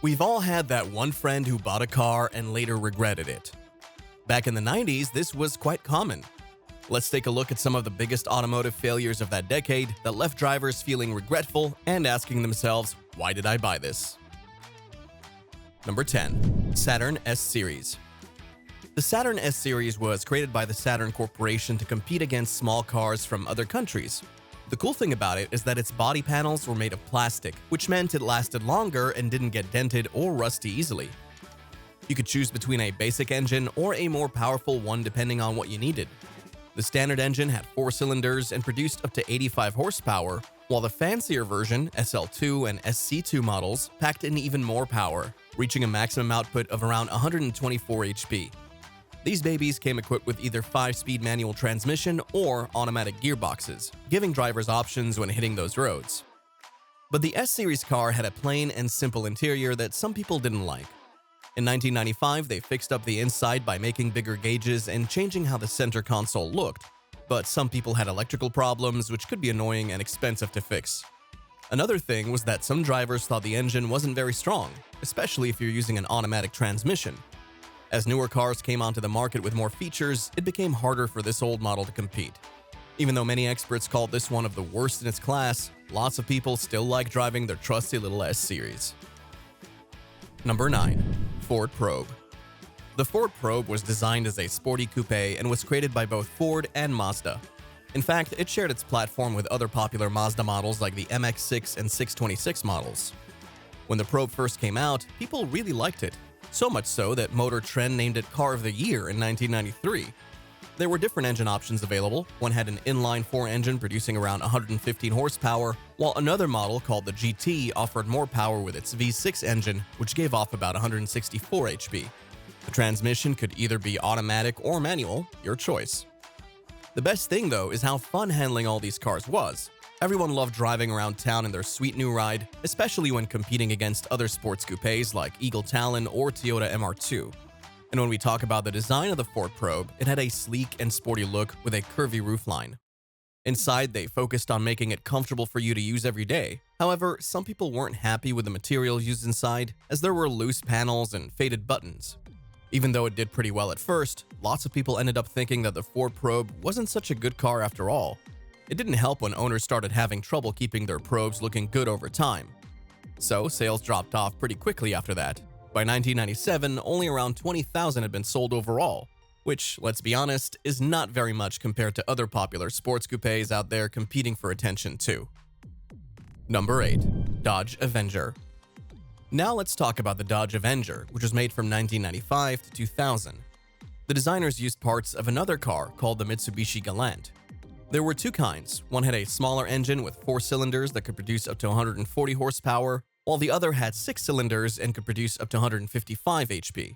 We've all had that one friend who bought a car and later regretted it. Back in the 90s, this was quite common. Let's take a look at some of the biggest automotive failures of that decade that left drivers feeling regretful and asking themselves, why did I buy this? Number 10. Saturn S-Series. The Saturn S-Series was created by the Saturn Corporation to compete against small cars from other countries. The cool thing about it is that its body panels were made of plastic, which meant it lasted longer and didn't get dented or rusty easily. You could choose between a basic engine or a more powerful one depending on what you needed. The standard engine had 4 cylinders and produced up to 85 horsepower, while the fancier version, SL2 and SC2 models, packed in even more power, reaching a maximum output of around 124 HP. These babies came equipped with either 5-speed manual transmission or automatic gearboxes, giving drivers options when hitting those roads. But the S-Series car had a plain and simple interior that some people didn't like. In 1995, they fixed up the inside by making bigger gauges and changing how the center console looked, but some people had electrical problems which could be annoying and expensive to fix. Another thing was that some drivers thought the engine wasn't very strong, especially if you're using an automatic transmission. As newer cars came onto the market with more features, it became harder for this old model to compete. Even though many experts called this one of the worst in its class, lots of people still like driving their trusty little S-Series. Number 9. Ford Probe. The Ford Probe was designed as a sporty coupe and was created by both Ford and Mazda. In fact, it shared its platform with other popular Mazda models like the MX-6 and 626 models. When the Probe first came out, people really liked it. So much so that Motor Trend named it Car of the Year in 1993. There were different engine options available. One had an inline-4 engine producing around 115 horsepower, while another model called the GT offered more power with its V6 engine, which gave off about 164 HP. The transmission could either be automatic or manual, your choice. The best thing, though, is how fun handling all these cars was. Everyone loved driving around town in their sweet new ride, especially when competing against other sports coupes like Eagle Talon or Toyota MR2. And when we talk about the design of the Ford Probe, it had a sleek and sporty look with a curvy roofline. Inside, they focused on making it comfortable for you to use every day. However, some people weren't happy with the material used inside, as there were loose panels and faded buttons. Even though it did pretty well at first, lots of people ended up thinking that the Ford Probe wasn't such a good car after all. It didn't help when owners started having trouble keeping their probes looking good over time. So, sales dropped off pretty quickly after that. By 1997, only around 20,000 had been sold overall, which, let's be honest, is not very much compared to other popular sports coupes out there competing for attention too. Number 8. Dodge Avenger. Now let's talk about the Dodge Avenger, which was made from 1995 to 2000. The designers used parts of another car called the Mitsubishi Galant. There were 2 kinds. One had a smaller engine with 4 cylinders that could produce up to 140 horsepower, while the other had 6 cylinders and could produce up to 155 HP.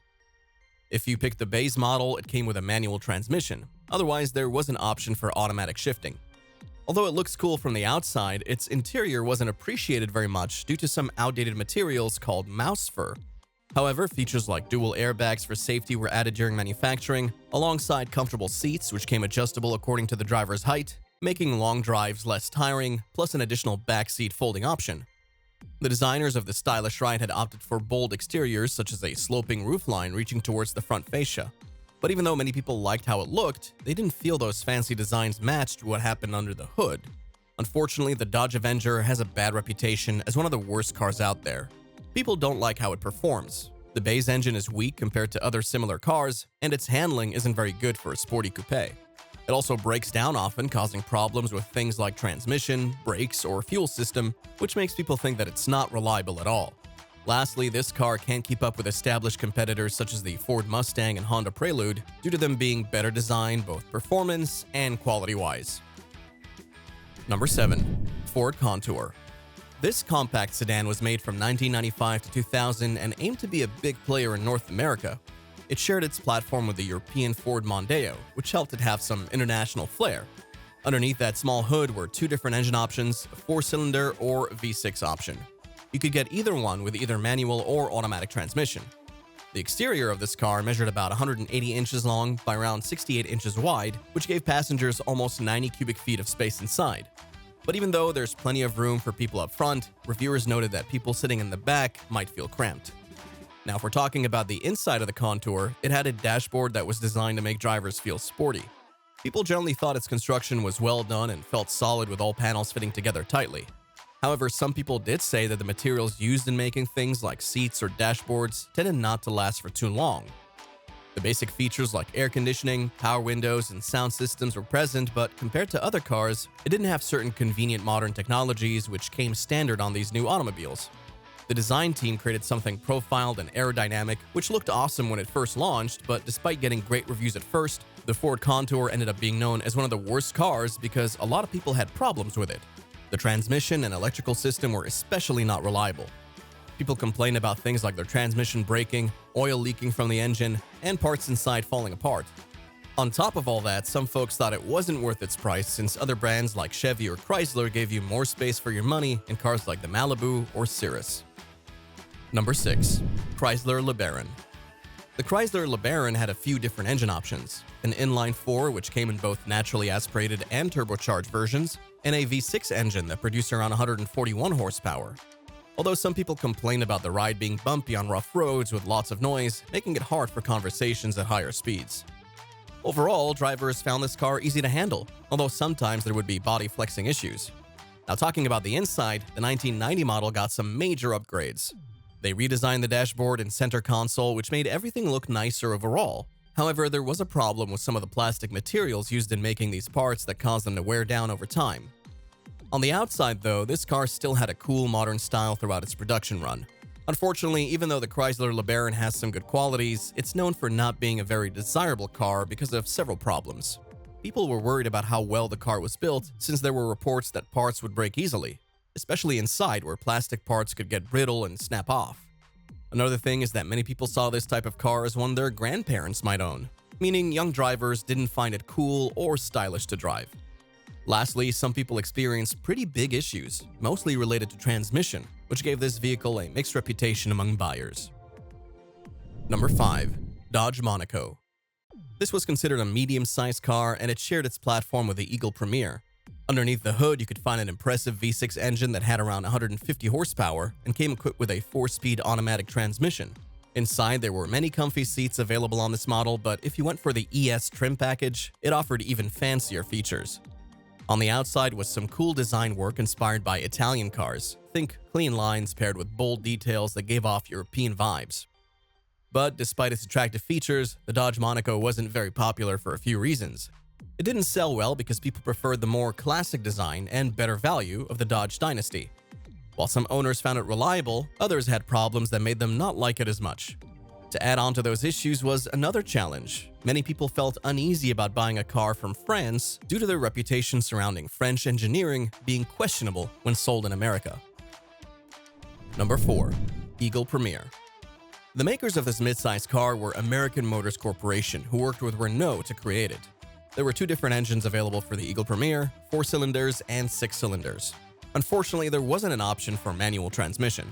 If you picked the base model, it came with a manual transmission. Otherwise, there was an option for automatic shifting. Although it looks cool from the outside, its interior wasn't appreciated very much due to some outdated materials called mouse fur. However, features like dual airbags for safety were added during manufacturing, alongside comfortable seats which came adjustable according to the driver's height, making long drives less tiring, plus an additional backseat folding option. The designers of the stylish ride had opted for bold exteriors such as a sloping roofline reaching towards the front fascia. But even though many people liked how it looked, they didn't feel those fancy designs matched what happened under the hood. Unfortunately, the Dodge Avenger has a bad reputation as one of the worst cars out there. People don't like how it performs. The base engine is weak compared to other similar cars, and its handling isn't very good for a sporty coupe. It also breaks down often, causing problems with things like transmission, brakes, or fuel system, which makes people think that it's not reliable at all. Lastly, this car can't keep up with established competitors such as the Ford Mustang and Honda Prelude due to them being better designed both performance and quality-wise. Number 7. Ford Contour. This compact sedan was made from 1995 to 2000 and aimed to be a big player in North America. It shared its platform with the European Ford Mondeo, which helped it have some international flair. Underneath that small hood were 2 different engine options, a 4-cylinder or V6 option. You could get either one with either manual or automatic transmission. The exterior of this car measured about 180 inches long by around 68 inches wide, which gave passengers almost 90 cubic feet of space inside. But even though there's plenty of room for people up front, reviewers noted that people sitting in the back might feel cramped. Now, if we're talking about the inside of the Contour, it had a dashboard that was designed to make drivers feel sporty. People generally thought its construction was well done and felt solid with all panels fitting together tightly. However, some people did say that the materials used in making things like seats or dashboards tended not to last for too long. The basic features like air conditioning, power windows, and sound systems were present, but compared to other cars, it didn't have certain convenient modern technologies which came standard on these new automobiles. The design team created something profiled and aerodynamic, which looked awesome when it first launched, but despite getting great reviews at first, the Ford Contour ended up being known as one of the worst cars because a lot of people had problems with it. The transmission and electrical system were especially not reliable. People complained about things like their transmission breaking, oil leaking from the engine, and parts inside falling apart. On top of all that, some folks thought it wasn't worth its price since other brands like Chevy or Chrysler gave you more space for your money in cars like the Malibu or Cirrus. Number 6. Chrysler LeBaron. The Chrysler LeBaron had a few different engine options: an inline-4 which came in both naturally aspirated and turbocharged versions, and a V6 engine that produced around 141 horsepower. Although some people complained about the ride being bumpy on rough roads with lots of noise, making it hard for conversations at higher speeds. Overall, drivers found this car easy to handle, although sometimes there would be body flexing issues. Now, talking about the inside, the 1990 model got some major upgrades. They redesigned the dashboard and center console, which made everything look nicer overall. However, there was a problem with some of the plastic materials used in making these parts that caused them to wear down over time. On the outside, though, this car still had a cool modern style throughout its production run. Unfortunately, even though the Chrysler LeBaron has some good qualities, it's known for not being a very desirable car because of several problems. People were worried about how well the car was built since there were reports that parts would break easily, especially inside where plastic parts could get brittle and snap off. Another thing is that many people saw this type of car as one their grandparents might own, meaning young drivers didn't find it cool or stylish to drive. Lastly, some people experienced pretty big issues, mostly related to transmission, which gave this vehicle a mixed reputation among buyers. Number 5. Dodge Monaco. This was considered a medium-sized car, and it shared its platform with the Eagle Premier. Underneath the hood, you could find an impressive V6 engine that had around 150 horsepower and came equipped with a 4-speed automatic transmission. Inside, there were many comfy seats available on this model, but if you went for the ES trim package, it offered even fancier features. On the outside was some cool design work inspired by Italian cars. Think clean lines paired with bold details that gave off European vibes. But despite its attractive features, the Dodge Monaco wasn't very popular for a few reasons. It didn't sell well because people preferred the more classic design and better value of the Dodge dynasty. While some owners found it reliable, others had problems that made them not like it as much. To add on to those issues was another challenge. Many people felt uneasy about buying a car from France due to their reputation surrounding French engineering being questionable when sold in America. Number 4. Eagle Premier. The makers of this midsize car were American Motors Corporation, who worked with Renault to create it. There were 2 different engines available for the Eagle Premier, 4 cylinders and 6 cylinders. Unfortunately, there wasn't an option for manual transmission.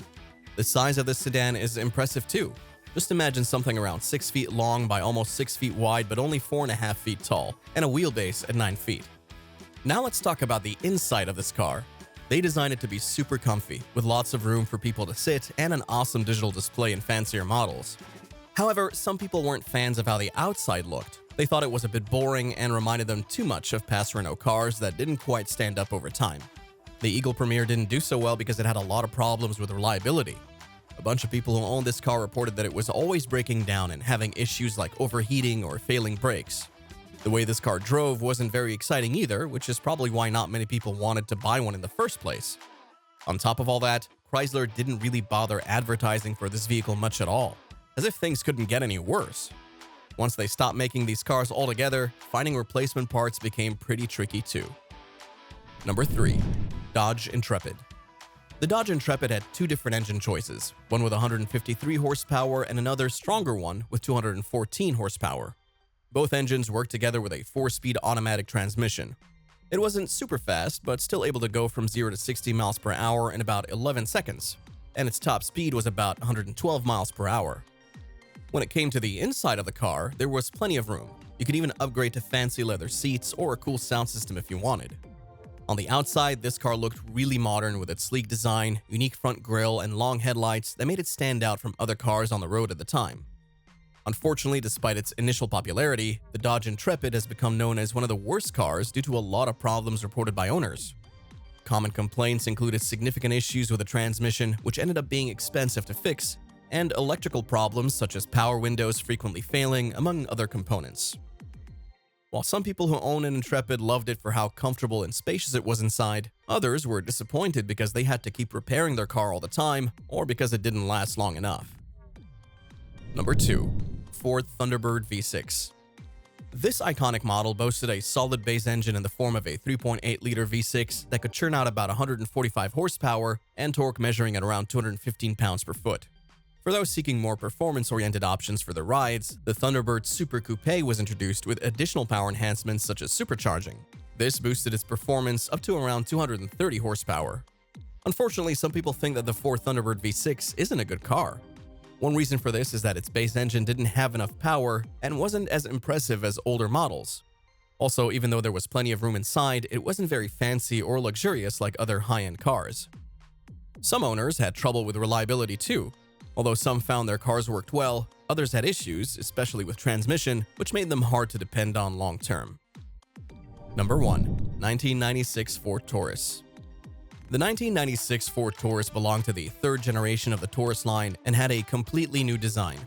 The size of this sedan is impressive too. Just imagine something around 6 feet long by almost 6 feet wide but only 4.5 feet tall, and a wheelbase at 9 feet. Now let's talk about the inside of this car. They designed it to be super comfy, with lots of room for people to sit and an awesome digital display in fancier models. However, some people weren't fans of how the outside looked. They thought it was a bit boring and reminded them too much of past Renault cars that didn't quite stand up over time. The Eagle Premier didn't do so well because it had a lot of problems with reliability. A bunch of people who owned this car reported that it was always breaking down and having issues like overheating or failing brakes. The way this car drove wasn't very exciting either, which is probably why not many people wanted to buy one in the first place. On top of all that, Chrysler didn't really bother advertising for this vehicle much at all, as if things couldn't get any worse. Once they stopped making these cars altogether, finding replacement parts became pretty tricky too. Number 3. Dodge Intrepid. The Dodge Intrepid had 2 different engine choices, one with 153 horsepower and another stronger one with 214 horsepower. Both engines worked together with a 4-speed automatic transmission. It wasn't super fast, but still able to go from 0 to 60 miles per hour in about 11 seconds, and its top speed was about 112 miles per hour. When it came to the inside of the car, there was plenty of room. You could even upgrade to fancy leather seats or a cool sound system if you wanted. On the outside, this car looked really modern with its sleek design, unique front grille, and long headlights that made it stand out from other cars on the road at the time. Unfortunately, despite its initial popularity, the Dodge Intrepid has become known as one of the worst cars due to a lot of problems reported by owners. Common complaints included significant issues with the transmission, which ended up being expensive to fix, and electrical problems such as power windows frequently failing, among other components. While some people who own an Intrepid loved it for how comfortable and spacious it was inside, others were disappointed because they had to keep repairing their car all the time or because it didn't last long enough. Number 2. Ford Thunderbird V6. This iconic model boasted a solid base engine in the form of a 3.8-liter V6 that could churn out about 145 horsepower and torque measuring at around 215 pounds per foot. For those seeking more performance-oriented options for their rides, the Thunderbird Super Coupe was introduced with additional power enhancements such as supercharging. This boosted its performance up to around 230 horsepower. Unfortunately, some people think that the Ford Thunderbird V6 isn't a good car. One reason for this is that its base engine didn't have enough power and wasn't as impressive as older models. Also, even though there was plenty of room inside, it wasn't very fancy or luxurious like other high-end cars. Some owners had trouble with reliability too. Although some found their cars worked well, others had issues, especially with transmission, which made them hard to depend on long term. Number 1. 1996 Ford Taurus. The 1996 Ford Taurus belonged to the third generation of the Taurus line and had a completely new design.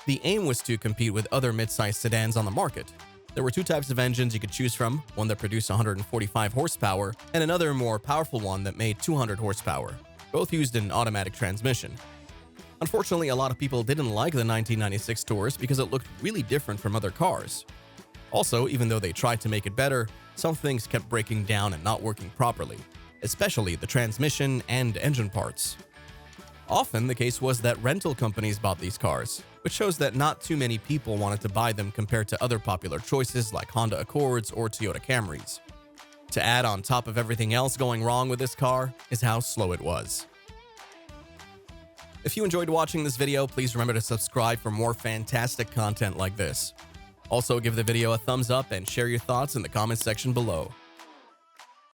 The aim was to compete with other mid-sized sedans on the market. There were two types of engines you could choose from, one that produced 145 horsepower and another more powerful one that made 200 horsepower. Both used an automatic transmission. Unfortunately, a lot of people didn't like the 1996 Taurus because it looked really different from other cars. Also, even though they tried to make it better, some things kept breaking down and not working properly, especially the transmission and engine parts. Often, the case was that rental companies bought these cars, which shows that not too many people wanted to buy them compared to other popular choices like Honda Accords or Toyota Camrys. To add on top of everything else going wrong with this car is how slow it was. If you enjoyed watching this video, please remember to subscribe for more fantastic content like this. Also, give the video a thumbs up and share your thoughts in the comments section below.